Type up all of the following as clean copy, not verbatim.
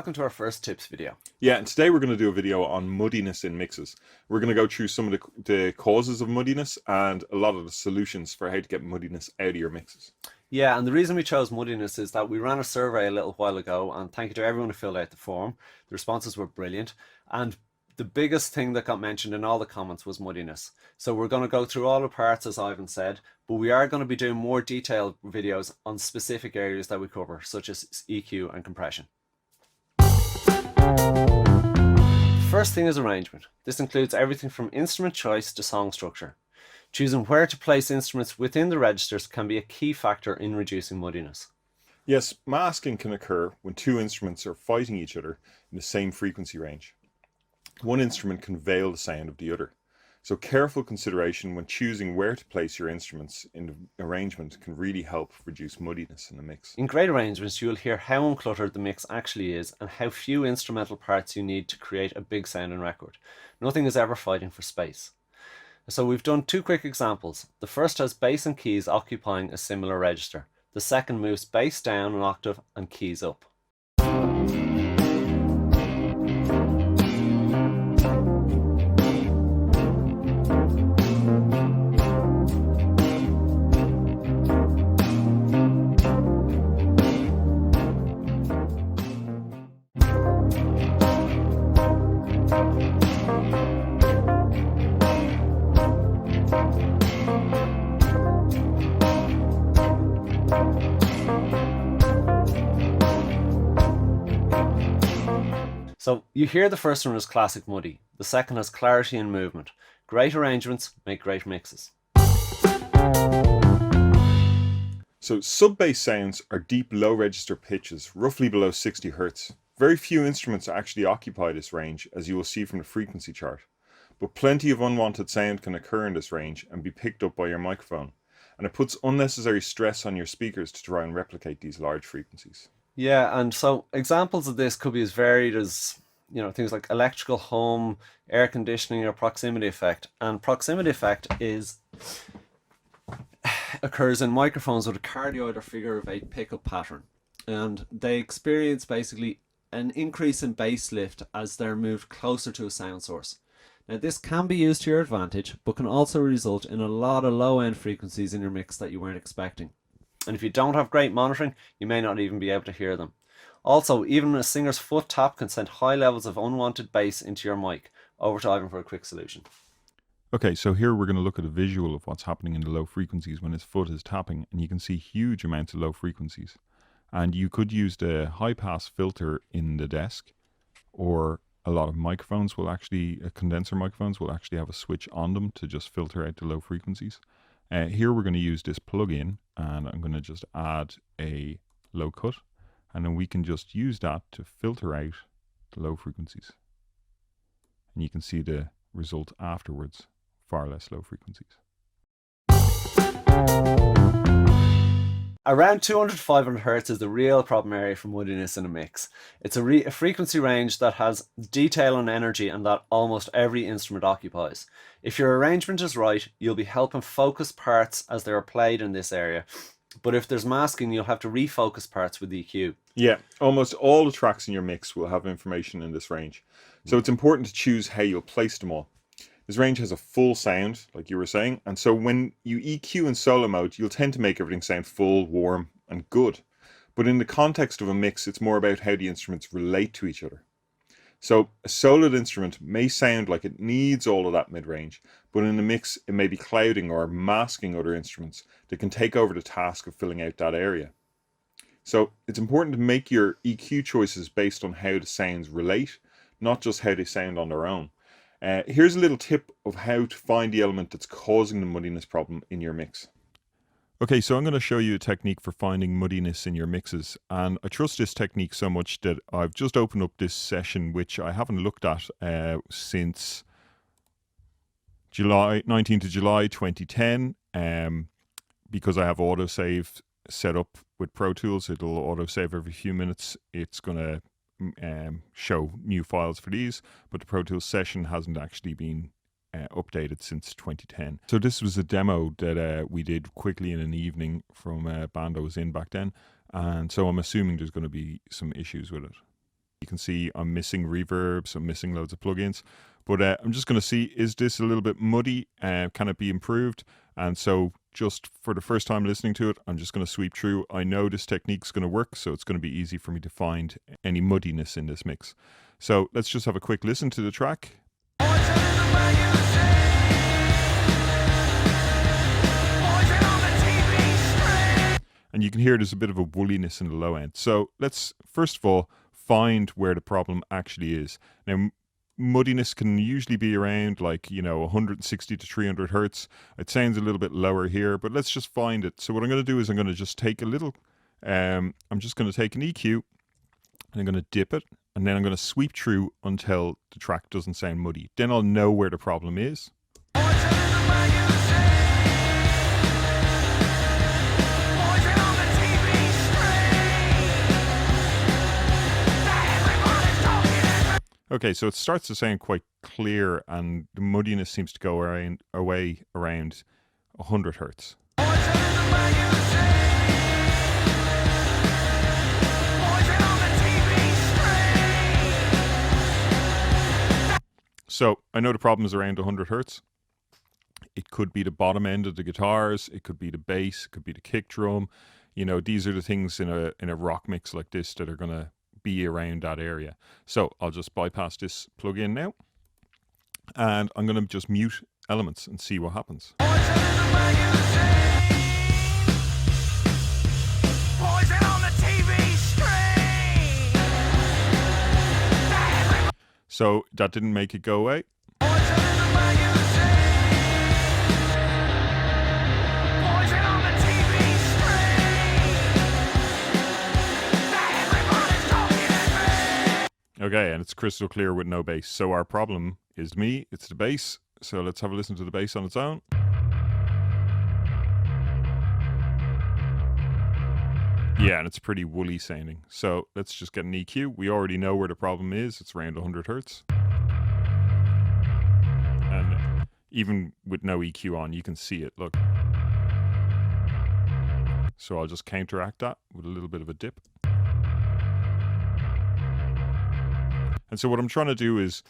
welcome to our first tips video. Yeah, and today we're going to do a video on muddiness in mixes. We're going to go through some of the causes of muddiness and a lot of the solutions for how to get muddiness out of your mixes. Yeah, and the reason we chose muddiness is that we ran a survey a little while ago, and thank you to everyone who filled out the form. The responses were brilliant, and the biggest thing that got mentioned in all the comments was muddiness. So we're going to go through all the parts, as Ivan said, but we are going to be doing more detailed videos on specific areas that we cover, such as EQ and compression. First thing is arrangement. This includes everything from instrument choice to song structure. Choosing where to place instruments within the registers can be a key factor in reducing muddiness. Yes, masking can occur when two instruments are fighting each other in the same frequency range. One instrument can veil the sound of the other. So careful consideration when choosing where to place your instruments in the arrangement can really help reduce muddiness in the mix. In great arrangements, you will hear how uncluttered the mix actually is and how few instrumental parts you need to create a big sounding record. Nothing is ever fighting for space. So we've done two quick examples. The first has bass and keys occupying a similar register. The second moves bass down an octave and keys up. So you hear the first one as classic muddy, the second has clarity and movement. Great arrangements make great mixes. So sub-bass sounds are deep low register pitches, roughly below 60 Hz. Very few instruments actually occupy this range, as you will see from the frequency chart. But plenty of unwanted sound can occur in this range and be picked up by your microphone. And it puts unnecessary stress on your speakers to try and replicate these large frequencies. Yeah, and so examples of this could be as varied as, things like electrical hum, air conditioning, or proximity effect. And proximity effect occurs in microphones with a cardioid or figure of 8 pickup pattern. And they experience basically an increase in bass lift as they're moved closer to a sound source. Now this can be used to your advantage, but can also result in a lot of low-end frequencies in your mix that you weren't expecting. And if you don't have great monitoring, you may not even be able to hear them. Also, even a singer's foot tap can send high levels of unwanted bass into your mic. Over to Ivan for a quick solution. Okay, so here we're going to look at a visual of what's happening in the low frequencies when his foot is tapping, and you can see huge amounts of low frequencies. And you could use the high-pass filter in the desk, or a lot of microphones will actually, condenser microphones will actually have a switch on them to just filter out the low frequencies. Here we're going to use this plug-in, and I'm going to just add a low cut, and then we can just use that to filter out the low frequencies. And you can see the result afterwards, far less low frequencies. Around 200 to 500 Hz is the real problem area for muddiness in a mix. It's a frequency range that has detail and energy and that almost every instrument occupies. If your arrangement is right, you'll be helping focus parts as they are played in this area. But if there's masking, you'll have to refocus parts with EQ. Yeah, almost all the tracks in your mix will have information in this range. So it's important to choose how you'll place them all. This range has a full sound, like you were saying, and so when you EQ in solo mode, you'll tend to make everything sound full, warm, and good. But in the context of a mix, it's more about how the instruments relate to each other. So a soloed instrument may sound like it needs all of that mid-range, but in the mix, it may be clouding or masking other instruments that can take over the task of filling out that area. So it's important to make your EQ choices based on how the sounds relate, not just how they sound on their own. Here's a little tip of how to find the element that's causing the muddiness problem in your mix. Okay, so I'm going to show you a technique for finding muddiness in your mixes, and I trust this technique so much that I've just opened up this session which I haven't looked at since July 19th of July 2010, because I have autosave set up with Pro Tools. It'll autosave every few minutes. It's going to show new files for these, but the Pro Tools session hasn't actually been updated since 2010. So this was a demo that we did quickly in an evening from a band I was in back then, and so I'm assuming there's going to be some issues with it. You can see I'm missing reverb, so I'm missing loads of plugins. But I'm just going to see, is this a little bit muddy? Can it be improved? And so just for the first time listening to it, I'm just going to sweep through. I know this technique's going to work, so it's going to be easy for me to find any muddiness in this mix. So let's just have a quick listen to the track. And you can hear there's a bit of a woolliness in the low end. So let's first of all find where the problem actually is. Now, muddiness can usually be around 160 to 300 hertz. It sounds a little bit lower here, but let's just find it. So what I'm going to do is I'm going to just take a little, I'm just going to take an EQ and I'm going to dip it, and then I'm going to sweep through until the track doesn't sound muddy. Then I'll know where the problem is. Okay, so it starts to sound quite clear, and the muddiness seems to go away around 100 hertz. So I know the problem is around 100 hertz. It could be the bottom end of the guitars, it could be the bass, it could be the kick drum. These are the things in a rock mix like this that are going to be around that area. So I'll just bypass this plugin now, and I'm going to just mute elements and see what happens. So that didn't make it go away. Okay, and it's crystal clear with no bass. So our problem is me, it's the bass. So let's have a listen to the bass on its own. Yeah, and it's pretty woolly sounding. So let's just get an EQ. We already know where the problem is. It's around 100 hertz. And even with no EQ on, you can see it, look. So I'll just counteract that with a little bit of a dip. And so what I'm trying to do is,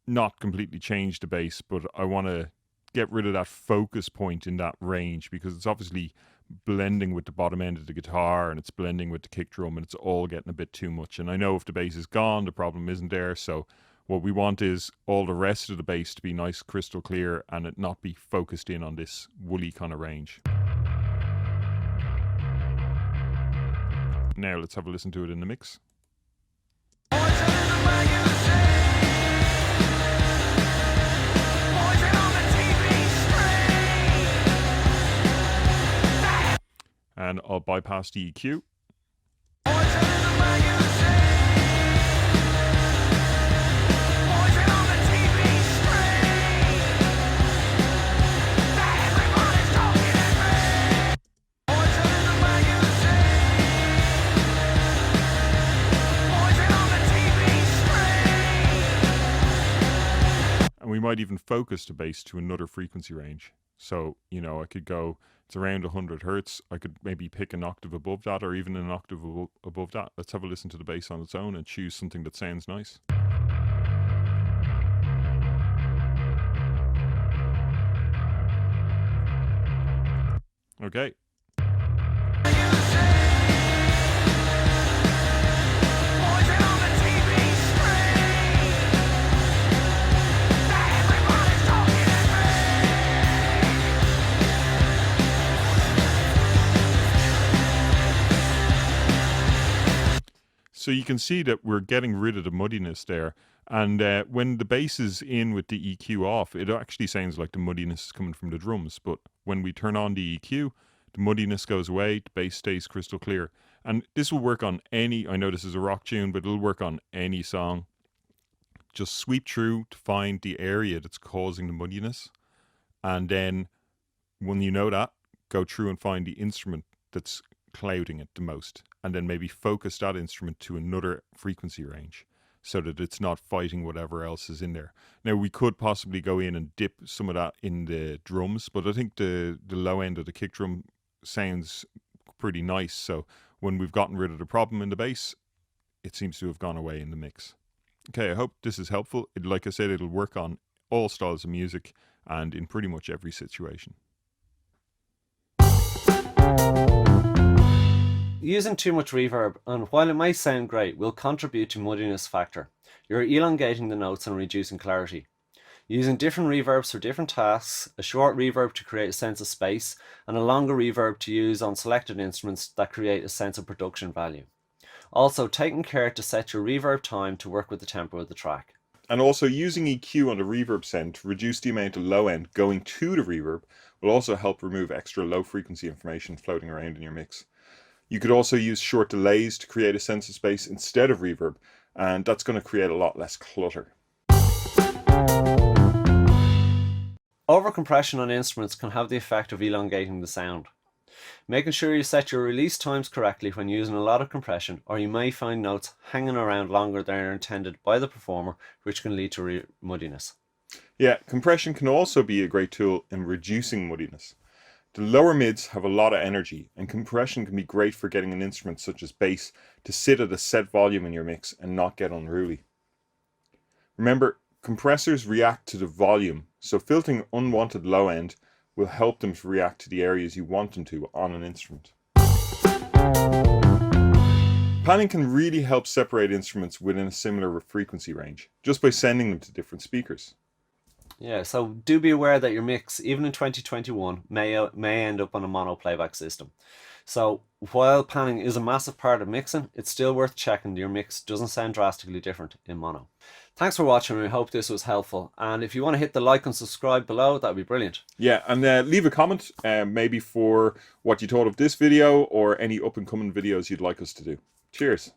not completely change the bass, but I want to get rid of that focus point in that range, because it's obviously blending with the bottom end of the guitar and it's blending with the kick drum, and it's all getting a bit too much. And I know if the bass is gone, the problem isn't there. So what we want is all the rest of the bass to be nice, crystal clear, and it not be focused in on this woolly kind of range. Now let's have a listen to it in the mix. And I'll bypass the EQ. And we might even focus the bass to another frequency range. So, I could go, it's around 100 hertz. I could maybe pick an octave above that, or even an octave above that. Let's have a listen to the bass on its own and choose something that sounds nice. Okay. So you can see that we're getting rid of the muddiness there. And when the bass is in with the EQ off, it actually sounds like the muddiness is coming from the drums. But when we turn on the EQ, the muddiness goes away, the bass stays crystal clear. And this will work on any, I know this is a rock tune, but it'll work on any song. Just sweep through to find the area that's causing the muddiness. And then when you know that, go through and find the instrument that's clouding it the most, and then maybe focus that instrument to another frequency range so that it's not fighting whatever else is in there. Now we could possibly go in and dip some of that in the drums, but I think the low end of the kick drum sounds pretty nice. So when we've gotten rid of the problem in the bass, it seems to have gone away in the mix. Okay, I hope this is helpful. Like I said, it'll work on all styles of music and in pretty much every situation. Using too much reverb, and while it may sound great, will contribute to muddiness factor. You're elongating the notes and reducing clarity. Using different reverbs for different tasks, a short reverb to create a sense of space, and a longer reverb to use on selected instruments that create a sense of production value. Also, taking care to set your reverb time to work with the tempo of the track. And also using EQ on the reverb send to reduce the amount of low end going to the reverb will also help remove extra low frequency information floating around in your mix. You could also use short delays to create a sense of space instead of reverb, and that's going to create a lot less clutter. Overcompression on instruments can have the effect of elongating the sound. Making sure you set your release times correctly when using a lot of compression, or you may find notes hanging around longer than are intended by the performer, which can lead to muddiness. Yeah, compression can also be a great tool in reducing muddiness. The lower mids have a lot of energy, and compression can be great for getting an instrument such as bass to sit at a set volume in your mix and not get unruly. Remember, compressors react to the volume, so filtering unwanted low end will help them to react to the areas you want them to on an instrument. Panning can really help separate instruments within a similar frequency range, just by sending them to different speakers. Yeah, so do be aware that your mix, even in 2021, may end up on a mono playback system. So while panning is a massive part of mixing, it's still worth checking your mix doesn't sound drastically different in mono. Thanks for watching, and I hope this was helpful. And if you want to hit the like and subscribe below, that'd be brilliant. Yeah, and leave a comment maybe for what you thought of this video or any up and coming videos you'd like us to do. Cheers.